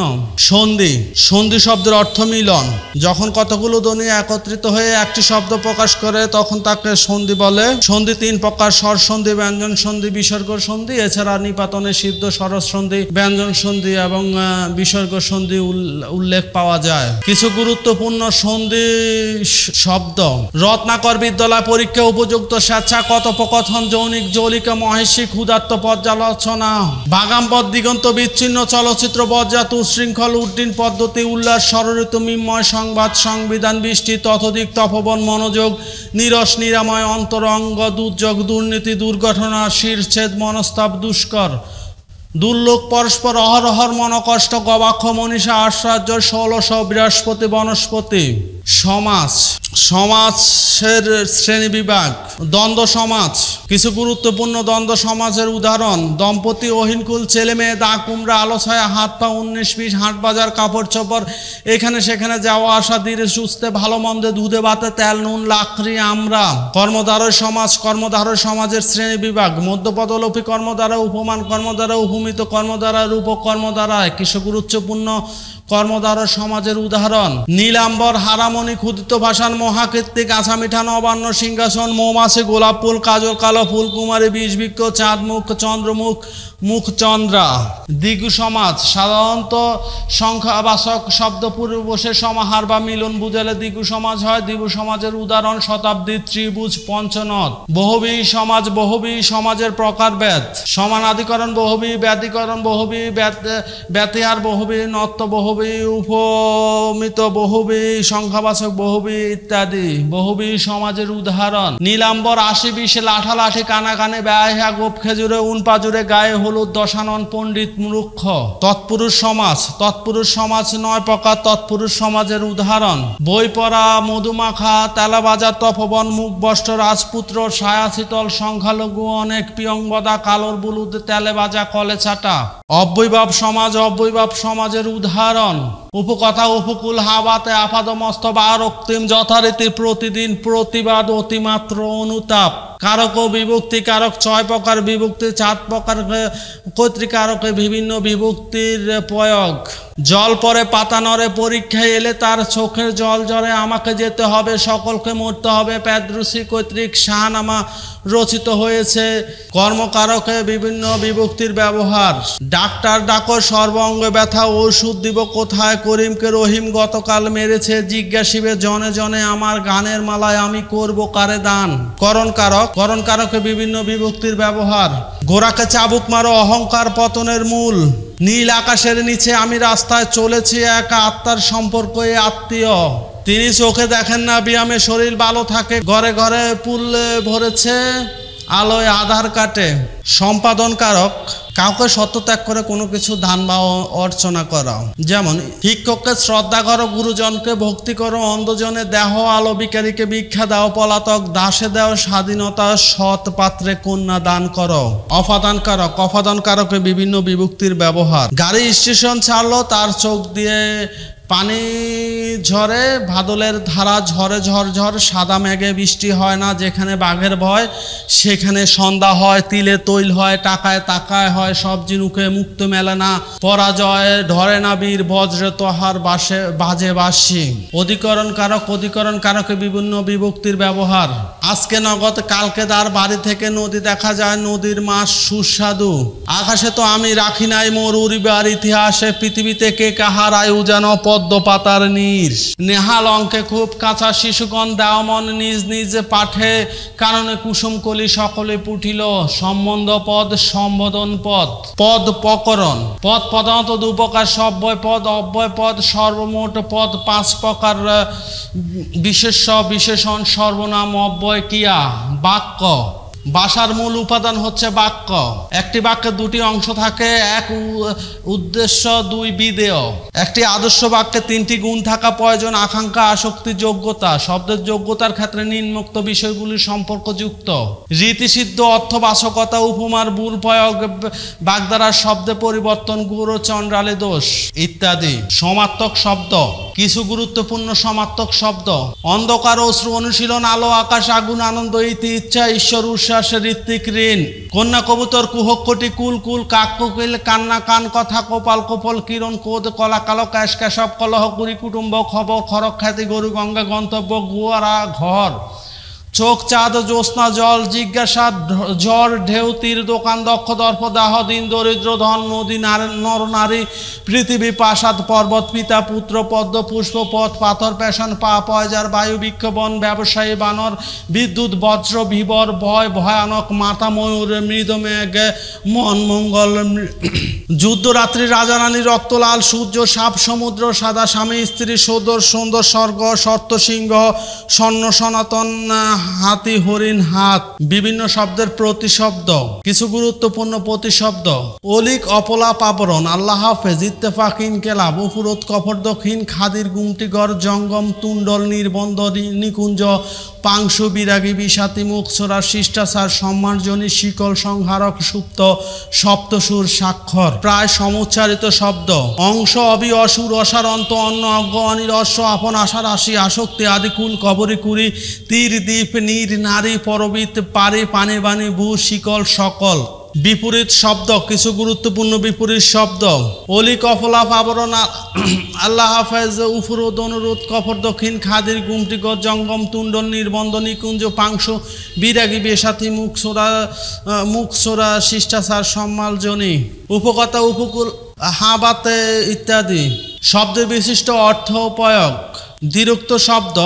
সন্ধি শব্দের অর্থ মিলন যখন কতগুলো ধ্বনি একত্রিত হয়ে একটি শব্দ প্রকাশ করে তখন তাকে সন্ধি বলে সন্ধি 3 প্রকার স্বর সন্ধি ব্যঞ্জন সন্ধি বিসর্গ সন্ধি এছাড়া নিপাতনে সিদ্ধ স্বরস সন্ধি ব্যঞ্জন সন্ধি এবং বিসর্গ সন্ধি উল্লেখ পাওয়া যায় কিছু গুরুত্বপূর্ণ সন্ধি শব্দ রত্নাকর বিদ্যালয় পরীক্ষা উপযুক্ত স্বেচ্ছা কথোপকথন যৌনিক যৌলিকা মহেশিক উদাত্ত পর্যালোচনা বাগামপথ দিগন্ত বিচ্ছিন্ন চলচ্চিত্র বজ্জাত উশৃঙ্খল উড্ডীন পদ্ধতি উল্লাস ষড়ঋতু মিময় সংবাদ সংবিধান বৃষ্টি ততোধিক তপবন মনোযোগ নিরস নিরাময় অন্তরঙ্গ দুর্যোগ দুর্নীতি দুর্ঘটনা শিরচ্ছেদ মনস্তাপ দুষ্কর দুর্লোক পরস্পর অহরহর মনকষ্ট গবাক্ষ মনীষা আশ্চর্য 1600 বৃহস্পতি বনস্পতি সমাজের শ্রেণী বিভাগ দ্বন্দ্ব সমাজ কিছু গুরুত্বপূর্ণ দ্বন্দ্ব সমাজের উদাহরণ দম্পতি অহিনকুল ছেলে মেয়ে দা কুমড়া আলো ছায়া হাত পা 19-20 হাট বাজার কাপড় চোপড় এখানে সেখানে যাওয়া আসা ধীরে সুস্থে ভালো মন্দে দুধে ভাতে তেল নুন লাকড়ি আমরা কর্মধারয় সমাজের শ্রেণী বিভাগ মধ্যপদলোপী কর্মধারা উপমান কর্মধারা উপমিত কর্মধারা রূপক কর্মধারায় কিছু গুরুত্বপূর্ণ কর্মধারা সমাজের উদাহরণ নীলাম্বর হারামণি ক্ষুদিত ভাষান মহাকৃত্তিক আছামিঠা নবান্ন সিংহাসন মৌমাছি গোলাপ ফুল কাজল কালো ফুল কুমারী বিষবৃক্ষ চাঁদ মুখ চন্দ্রমুখ মুখচন্দ্রা দ্বিগু সমাজ সাধারণত সংখ্যাবাচক শব্দ পূর্বশের সমাহার বা মিলন বুঝালে দ্বিগু সমাজ হয় দ্বিগু সমাজের উদাহরণ শতাব্দী ত্রিভুজ পঞ্চনদ বহুব্রীহি সমাজের প্রকারভেদ সমানাধিকরণ বহুব্রীহি ব্যাধিকরণ বহুব্রীহি ব্যতিহার বহুব্রীহি নত্ব বহুব্রীহি উপমিত বহুব্রীহি সংখ্যাবাচক বহুব্রীহি ইত্যাদি বহুব্রীহি সমাজের উদাহরণ নীলাম্বর 80-20 লাঠালাঠি কানাকানি ব্যয়হা গোপ খেজুরে উন পাজুরে গায়ে হলুদ দশানন পণ্ডিত মূর্খ তৎপুরুষ সমাজ 9 প্রকার তৎপুরুষ সমাজের উদাহরণ বই পড়া মধুমাখা তেলাবাজার তপবন মুখ বস্ত্র রাজপুত্র ছায়া শীতল সংখ্যালঘু অনেক পিয়ংবদা কালোর বুলুদ তেলে বাজা কলে ছাটা অব্যয়ভাব সমাজের উদাহরণ উপকথা উপকূল হাবাতে আপাদ মস্ত বা রক্তিম যথারীতি প্রতিদিন প্রতিবাদ অতিমাত্র অনুতাপ কারক ও বিভক্তি কারক 6 প্রকার বিভক্তি 7 প্রকার কর্তৃকারকে বিভিন্ন বিভক্তির প্রয়োগ জল পরে পাতা নরে পরীক্ষায় এলে তার চোখের জল ঝরে আমাকে যেতে হবে সকলকে মরতে হবে প্যাদ্রুসি কর্তৃক শাহনামা রচিত হয়েছে কর্মকারকে বিভিন্ন বিভক্তির ব্যবহার ডাক্তার ডাকো সর্বাঙ্গে ব্যথা ওষুধ দিব কোথায় করিমকে রহিম গতকাল মেরেছে জিজ্ঞাসিবে জনে জনে আমার গানের মালায় আমি করব কারে দান করণকারকে বিভিন্ন বিভক্তির ব্যবহার গোরাকে চাবুক মারো অহংকার পতনের মূল নীল আকাশের নিচে আমি রাস্তায় চলেছি একা আত্মার সম্পর্ক এ আত্মীয় তিনি চোখে দেখেন না ব্যায়ামে শরীর ভালো থাকে ঘরে ঘরে পুল ভরেছে আলোয় আধার কাটে সম্পাদন কারক কাউকে সত্যত্যাগ করে কোনো কিছু দান বা অর্চনা করা যেমন শিক্ষককে শ্রদ্ধা করো গুরুজনকে ভক্তি করো অন্ধজনে দেহ আলো ভিখারীকে ভিক্ষা দাও পলাতক দাসে দাও স্বাধীনতা সৎ পাত্রে কন্যা দান করো অপাদানকারকে বিভিন্ন বিভক্তির ব্যবহার গাড়ি স্টেশন ছাড়লো তার চোখ দিয়ে পানি ঝরে ভাদলের ধারা ঝরে ঝরঝর সাদা মেঘে বৃষ্টি হয় না যেখানে বাঘের ভয় সেখানে সন্ধ্যা হয় তিলে তৈল হয় টাকায় তাকায় হয় সব জিনুকে মুক্ত মেলে না পরাজয় ধরে না বীর বজ্রে তোহার বাজে বাসি অধিকরণ কারকে বিভিন্ন বিভক্তির ব্যবহার আজকে নগদ কালকে দার বাড়ি থেকে নদী দেখা যায় নদীর মাছ সুস্বাদু আকাশে তো আমি রাখি নাই মোর উড়িবার ইতিহাসে পৃথিবীতে কে কাহার আয়ু যেন পদ্ম পাতার নীর নেহাল অঙ্কে খুব কাঁচা শিশুগণ দেওমন নিজ নিজ পাঠে কারণে কুসুম কলি সকলে পুঠিল সম্বন্ধ পদ সম্বোধন পদ প্রকরণ পদ প্রধানত 2 প্রকার সব্যয় পদ অব্যয় পদ সর্বমোট পদ 5 প্রকার বিশেষ্য বিশেষণ সর্বনাম অব্যয় ক্রিয়া বাক্য ভাষার মূল উপাদান হচ্ছে বাক্য একটি বাক্যে 2টি অংশ থাকে এক উদ্দেশ্য 2 বিধেয় একটি আদর্শ বাক্যে 3টি গুণ থাকা প্রয়োজন আকাঙ্ক্ষা আসক্তি যোগ্যতা শব্দের যোগ্যতার ক্ষেত্রে নিম্নোক্ত বিষয়গুলির সম্পর্কযুক্ত রীতিসিদ্ধ অর্থবাচকতা উপমার ভুল প্রয়োগ বাগধারার শব্দে পরিবর্তন গুরু চন্দ্রালে দোষ ইত্যাদি সমার্থক শব্দ কিছু গুরুত্বপূর্ণ সমার্থক শব্দ অন্ধকার অশ্রু অনুশীলন আলো আকাশ আগুন আনন্দ ইতি ইচ্ছা ঈশ্বর উচ্ছ্বাসের ঋত্বিক ঋণ কন্যা কবুতর কুহক কোটি কুল কুল কাক কোকিল কান্না কান কথা কোপাল কোপল কিরণ কোদ কলা কালো ক্যাশ ক্যাশব কলহ কুড়ি কুটুম্ব খবর খরক খ্যাতি গরু গঙ্গা গন্তব্য গুয়ারা ঘর চোখ চাঁদ জ্যোৎস্না জল জিজ্ঞাসা ঝড় ঢেউ তীর দোকান দক্ষ দর্প দাহ দিন দরিদ্র ধন নদী নর নারী পৃথিবী প্রাসাদ পর্বত পিতা পুত্র পদ্ম পুষ্প পথ পাথর পেশন পা পয়জার বায়ু বিক্ষোভন ব্যবসায়ী বানর বিদ্যুৎ বজ্র বিবর ভয় ভয়ানক মাতা ময়ূর মৃদমেঘ মন মঙ্গল যুদ্ধরাত্রি রাজারানী রক্তলাল সূর্য সাপ সমুদ্র সাদা স্বামী স্ত্রী সদর সুন্দর স্বর্গ সর্ত সিংহ স্বর্ণ সনাতন হাতি হরিণ হাত বিভিন্ন শব্দের প্রতিশব্দ কিছু গুরুত্বপূর্ণ প্রতিশব্দ অলিক অপলাপ আবরণ আল্লাহ হাফেজ ইত্তেফাক ইনকেলাব উপরোধ কফর দক্ষিণ খাদির গুমটিগড় জঙ্গম তুণ্ডল নির্বন্ধ নিকুঞ্জ পাংশু বিরাগী বিষাতি মুখছোড়া শিষ্টাচার সম্মানজনী শিকল সংহারক সুপ্ত সপ্তসুর স্বাক্ষর প্রায় সমুচ্চারিত শব্দ অংশ অবি অসুর অসারন্ত অন্ন অজ্ঞ অনির অশ্ব আপন আশা রাশি আসক্তি আদি কুল কবরি কুড়ি তীর দ্বীপ নীর নারী পরবিত পারি পানি বাণী ভূ শিকল সকল বিপরীত শব্দ কিছু গুরুত্বপূর্ণ বিপরীত শব্দ অলি কফলাফ আবরণ আল্লাহ হাফেজ উফরোদ অনুরোধ কফর দক্ষিণ খাদির গুমটিগর জঙ্গম তুণ্ডল নির্বন্ধ নিকুঞ্জ পাংশ বিরাগী বেসাথী মুখছোড়া শিষ্টাচার সম্মালজনী উপকথা উপকূল হাবাতে ইত্যাদি শব্দের বিশিষ্ট অর্থ প্রয়োগ দ্বিরুক্ত শব্দ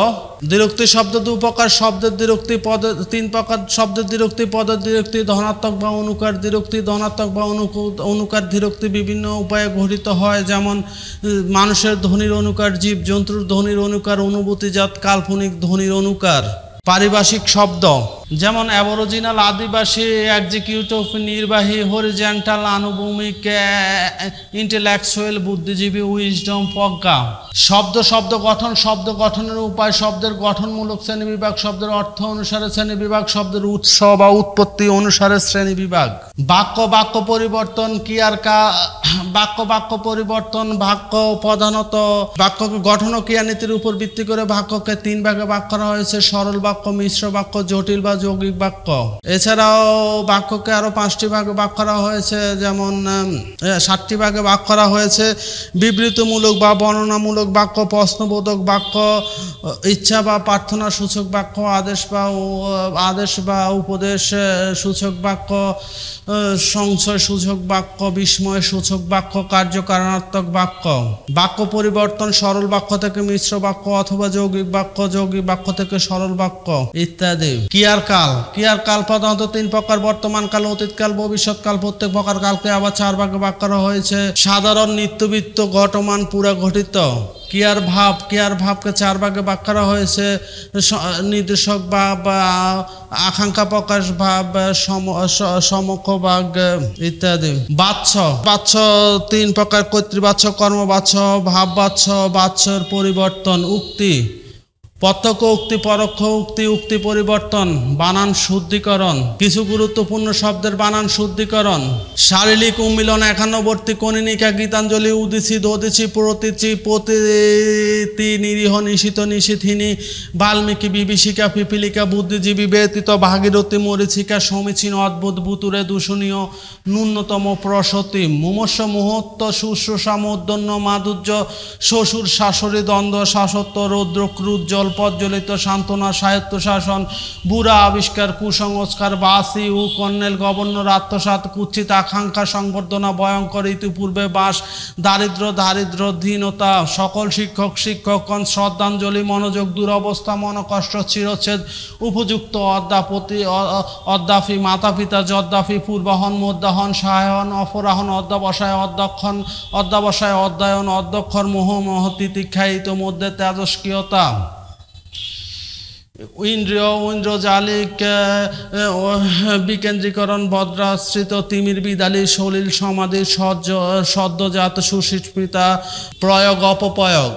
দ্বিরুক্তি শব্দ 2 প্রকার শব্দের দ্বিরুক্তি পদ 3 প্রকার শব্দের দ্বিরুক্তি পদের দ্বিরুক্তি ধনাত্মক বা অনুকার দ্বিরুক্তি ধনাত্মক বা অনুকার দ্বিরুক্তি বিভিন্ন উপায়ে গঠিত হয় যেমন মানুষের ধ্বনির অনুকার জীব জন্তুর ধ্বনির অনুকার অনুভূতিজাত কাল্পনিক ধ্বনির অনুকার পারিভাষিক শব্দ যেমন অ্যাবরিজিনাল আদিবাসী, এক্সিকিউটিভ নির্বাহী, হরিজেন্টাল আনুভূমিক, ইন্টেলেকচুয়াল বুদ্ধিজীবী, উইজডম প্রজ্ঞা। শব্দ গঠনের উপায়, শব্দের গঠনমূলক শ্রেণীবিভাগ, শব্দের অর্থ অনুসারে শ্রেণীবিভাগ, শব্দের উৎস বা উৎপত্তি অনুসারে শ্রেণীবিভাগ। বাক্য পরিবর্তন, বাক্য পরিবর্তন। বাক্য প্রধানত বাক্য গঠন ও ক্রিয়ানীতির উপর ভিত্তি করে বাক্যকে 3 ভাগে ভাগ করা হয়েছে: সরল বাক্য, মিশ্র বাক্য, জটিল বা যৌগিক বাক্য। এছাড়াও বাক্যকে আরো 5টি ভাগে ভাগ করা হয়েছে, যেমন 7টি ভাগে ভাগ করা হয়েছে: বিবৃতিমূলক বা বর্ণনামূলক বাক্য, প্রশ্নবোধক বাক্য, ইচ্ছা বা প্রার্থনা সূচক বাক্য, আদেশ বা উপদেশ সূচক বাক্য, সংশয় সূচক বাক্য, বিস্ময় সূচক বাক্য, কার্যকারণাত্মক বাক্য। বাক্য পরিবর্তন: সরল বাক্য থেকে মিশ্র বাক্য অথবা যৌগিক বাক্য, যৌগিক বাক্য থেকে সরল বাক্য ইত্যাদি। ক্রিয়ার কাল প্রধানত 3 প্রকার: বর্তমান কাল, অতীতকাল, ভবিষ্যৎকাল। প্রত্যেক প্রকার কালকে আবার 4 ভাগে ভাগ করা হয়েছে: সাধারণ, নিত্যবৃত্ত, ঘটমান, পুরা ঘটিত। ক্রিয়ার ভাবকে 4 ভাগে ভাগ করা হয়েছে: নির্দেশক ভাব, আকাঙ্ক্ষা প্রকাশ ভাব, সমক্ষ ভাগ ইত্যাদি। বাচ্য 3 প্রকার: কর্তৃবাচ্য, কর্মবাচ্য, ভাববাচ্য, বাচ্যের পরিবর্তন। উক্তি: প্রত্যক্ষ উক্তি, পরোক্ষ উক্তি, উক্তি পরিবর্তন, বানান শুদ্ধিকরণ। কিছু গুরুত্বপূর্ণ শব্দের বানান শুদ্ধিকরণ: শারীরিক উন্মিলন, একান্নবর্তী, কনিনিকা, গীতাঞ্জলি, উদিচি, দদিচি, প্রতীচি, পতিতি, নিরীহ, নিশিত, নিশিথিনী, বাল্মীকি, বিভীষিকা, পিপীলিকা, বুদ্ধিজীবী, ব্যতীত, ভাগীরথী, মরীচিকা, সমীচীন, অদ্ভুত, ভুতুরে, দূষণীয়, ন্যূনতম, প্রসূতি। মুমূর্ষ, মুহূর্ত, শুশ্রূষা, মূর্ধন্য, মাধুর্য, শ্বশুর, শাশুড়ি, দ্বন্দ্ব, শাসত্ব, রৌদ্র, ক্রুজ্জ্বল, প্রজ্বলিত, সান্ত্বনা, স্বায়ত্তশাসন, বুড়া, আবিষ্কার, কুসংস্কার, বাসি, কর্নেল, গভর্নর, আত্মসাৎ, কুৎসিত, আকাঙ্ক্ষা, সংবর্ধনা, ভয়ঙ্কর, ইতিপূর্বে, বাস, দারিদ্র, দীনতা, সকল শিক্ষকগণ, শ্রদ্ধাঞ্জলি, মনোযোগ, দুরবস্থা, মনকষ্ট, চিরচ্ছেদ, উপযুক্ত, অদ্যাপি, মাতা পিতা, যদ্যাপি, পূর্বাহন, মধ্যাহন, সায়াহন, অপরাহন, অধ্যাবসায়, অধ্যাবসায়, অধ্যয়ন, অধ্যক্ষর, মোহ, তিতিক্ষা, ইতোমধ্যে, তেজস্ক্রিয়তা। ইন্দ্রজালিক বিকেন্দ্রীকরণ, বজ্রাশ্রিত, তিমির, বিদালী, সলিল, সমাধি, সদ্যজাত, সুশিক্ষিতা, প্রয়োগ, অপপ্রয়োগ।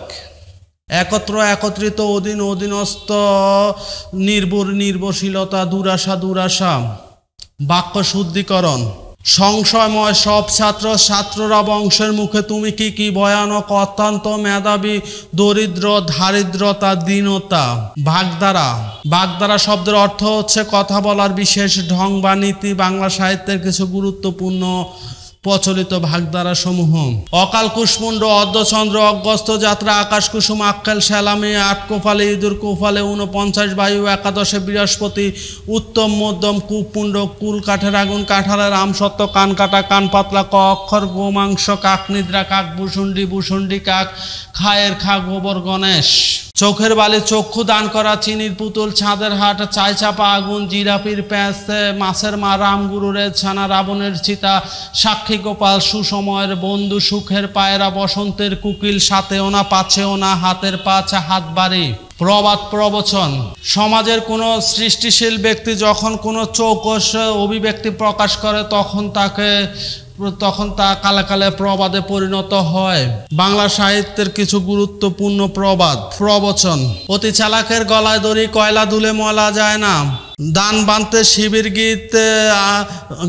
একত্রিত, অধীনস্থ, নির্ভরশীলতা, দুরাশা। বাক্য শুদ্ধিকরণ: সংশয়ময় সব ছাত্ররা বংশের মুখে তুমি কি ভয়ানক, অত্যন্ত মেধাবী, দরিদ্র, দারিদ্রতা, দীনতা। বাগধারা শব্দের অর্থ হচ্ছে কথা বলার বিশেষ ঢং বা নীতি। বাংলা সাহিত্যের কিছু গুরুত্বপূর্ণ প্রচলিত ভাগধারা সমূহ: অকাল, কুষ্মুণ্ড, অর্ধচন্দ্র, অগস্ত্য যাত্রা, আকাশ কুসুম, আক্কেল, শ্যালামি, আটকোফালে, ইঁদুর কোফালে, 49 বায়ু, 11 বৃহস্পতি, উত্তম, মধ্যম, কুপুণ্ড, কুল, কাঠের আগুন, কাঁঠালের আম, সত্য, কান কাটা, কান পাতলা, ক অক্ষর, গোমাংস, কাক নিদ্রা, কাক ভূষুণ্ডি, কাক খায়ের খা, গোবর, গণেশ। চোখের বালি, চক্ষু দান করা, চিনির পুতুল, ছাদের হাট, চাই চাপা আগুন, জিরাপির প্যাঁচ, মাছের মা, রামগুরুর ছানা, রাবণের চিতা, সাক্ষী গোপাল, সুসময়ের বন্ধু, সুখের পায়রা, বসন্তের কুকিল, সাথেও না পাছেও না, হাতের পাছে হাত বাড়ি। প্রবাদ প্রবচন: সমাজের কোনো সৃষ্টিশীল ব্যক্তি যখন কোনো চৌকস অভিব্যক্তি প্রকাশ করে তখন তা কালে কালে প্রবাদে পরিণত হয়। বাংলা সাহিত্যের কিছু গুরুত্বপূর্ণ প্রবচন: অতি চালাকের গলায় দড়ি, কয়লা ধুলে ময়লা যায় না। দান বানতে শিবির গীত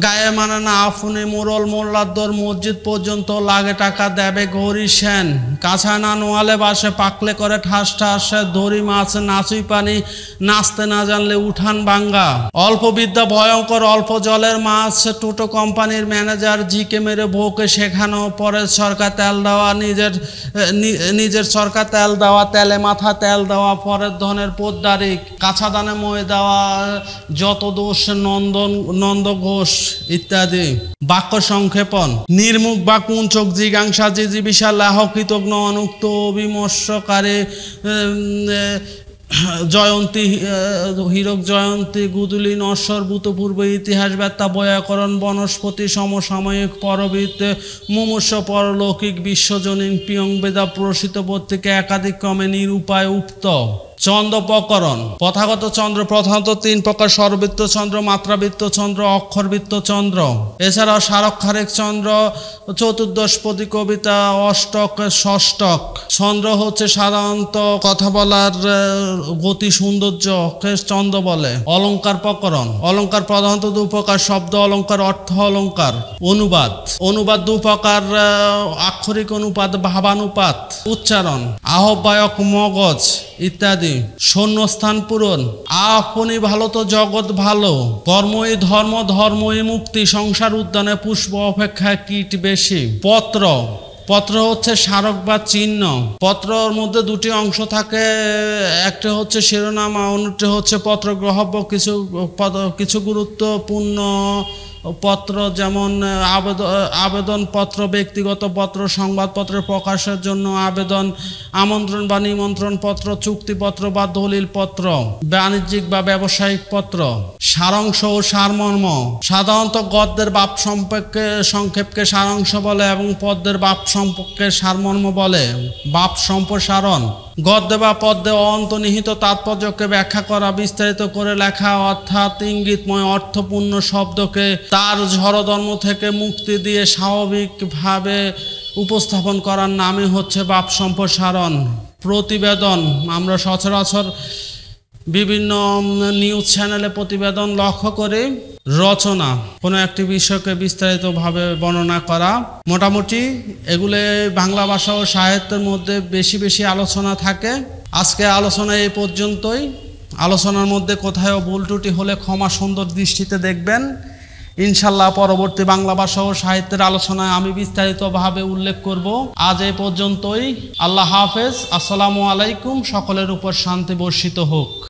গায়ে মানে না, আফুনি, মোরল, মোল্লাদ্দর, মসজিদ পর্যন্ত লাগে টাকা, দেবে গৌরী সেন। কাছায় না নোয়ালে বাসে, পাকলে করে ঠাস, দড়ি মাছ, নাচুই পানি, নাচতে না জানলে উঠান ভাঙ্গা। অল্প বিদ্যা ভয়ঙ্কর, অল্প জলের মাছ, টোটো কোম্পানির ম্যানেজার, ঝিকে মেরে বউকে শেখানো, পরের সরকার তেল দেওয়া, নিজের সরকার তেল দেওয়া, তেলে মাথা তেল দেওয়া, পরের ধনের পোদ্দারি, কাঁচা দানে মই দেওয়া, যত দোষ নন্দ ঘোষ ইত্যাদি। বাক্য সংক্ষেপণ: নির্মুখ বা কুঞ্চক, জিজ্ঞাসা, জিজিবিষা, লাহ, কৃতজ্ঞ, অনুক্ত, অবিমর্শকারী, জয়ন্তী, হীরক জয়ন্তী, গুদুলি, নশ্বর, ভূতপূর্ব, ইতিহাস ব্যাখ্যা, বৈয়াকরণ, বনস্পতি, সমসাময়িক, পরবিদ, মুমূর্ষ, পরলৌকিক, বিশ্বজনীন, পিয়ং বেদা, প্রসিত পত্রিকা, একাধিক ক্রমে, নিরূপায়, উক্ত। চন্দ্রপ্রকরণ। প্রথাগত চন্দ্র প্রধানত 3 প্রকার: স্বরবৃত্ত চন্দ্র, মাত্রাবৃত্ত চন্দ্র, অক্ষরবৃত্ত চন্দ্র। এছাড়াও সারক্ষারিক চন্দ্র, চতুর্দশপদী কবিতা, অষ্টক, ষষ্ঠক। চন্দ্র হচ্ছে সাধারণত কথা বলার গতি সৌন্দর্যকে চন্দ্র বলে। অলঙ্কার প্রকরণ। অলঙ্কার প্রধানত 2 প্রকার: শব্দ অলঙ্কার, অর্থ অলঙ্কার। অনুবাদ। অনুবাদ 2 প্রকার: আক্ষরিক অনুপাত, ভাবানুপাত। উচ্চারণ: আহ্বায়ক, মগজ ইত্যাদি। শূন্যস্থান পূরণ: আপনি ভালো তো জগৎ ভালো। কর্মই ধর্ম, ধর্মই মুক্তি। সংসার উদ্যানে পুষ্প অপেক্ষা কীট বেশি। পত্র। পত্র হচ্ছে স্মারক বা চিহ্ন। পত্রর মধ্যে 2টি অংশ থাকে, একটা হচ্ছে শিরোনাম, অন্যটি হচ্ছে পত্রগ্রহব্য। কিছু গুরুত্বপূর্ণ পত্র যেমন আবেদনপত্র, ব্যক্তিগত পত্র, সংবাদপত্র প্রকাশের জন্য আবেদন, আমন্ত্রণ বা নিমন্ত্রণ পত্র, চুক্তিপত্র বা দলিল পত্র, বাণিজ্যিক বা ব্যবসায়িক পত্র। সারাংশ ও সারমর্ম। সাধারণত গদ্যের বাপ সম্পর্কে সংক্ষেপকে সারাংশ বলে এবং পদ্যের বাপ সম্পর্কে সারমর্ম বলে। বাপ সম্প্রসারণ: গদ্যে বা পদ্যে অন্তর্নিহিত তাৎপর্যকে ব্যাখ্যা করা, বিস্তারিত করে লেখা, অর্থাৎ ইঙ্গিতময় অর্থপূর্ণ শব্দকে তার জড়ধর্ম থেকে মুক্তি দিয়ে স্বাভাবিকভাবে উপস্থাপন করার নামই হচ্ছে বাপ সম্প্রসারণ। প্রতিবেদন: আমরা সচরাচর বিভিন্ন নিউজ চ্যানেলে প্রতিবেদন লক্ষ্য করি। রচনা: কোনো একটি বিষয়কে বিস্তারিতভাবে বর্ণনা করা। মোটামুটি এগুলো বাংলা ভাষা ও সাহিত্যের মধ্যে বেশি আলোচনা থাকে। আজকে আলোচনা এই পর্যন্তই। আলোচনার মধ্যে কোথাও ভুল ত্রুটি হলে ক্ষমা সুন্দর দৃষ্টিতে দেখবেন। ইনশাল্লাহ পরবর্তী বাংলা ভাষা ও সাহিত্যের আলোচনায় আমি বিস্তারিতভাবে উল্লেখ করব। আজ এই পর্যন্তই। আল্লাহ হাফেজ। আসসালামু আলাইকুম। সকলের উপর শান্তি বর্ষিত হোক।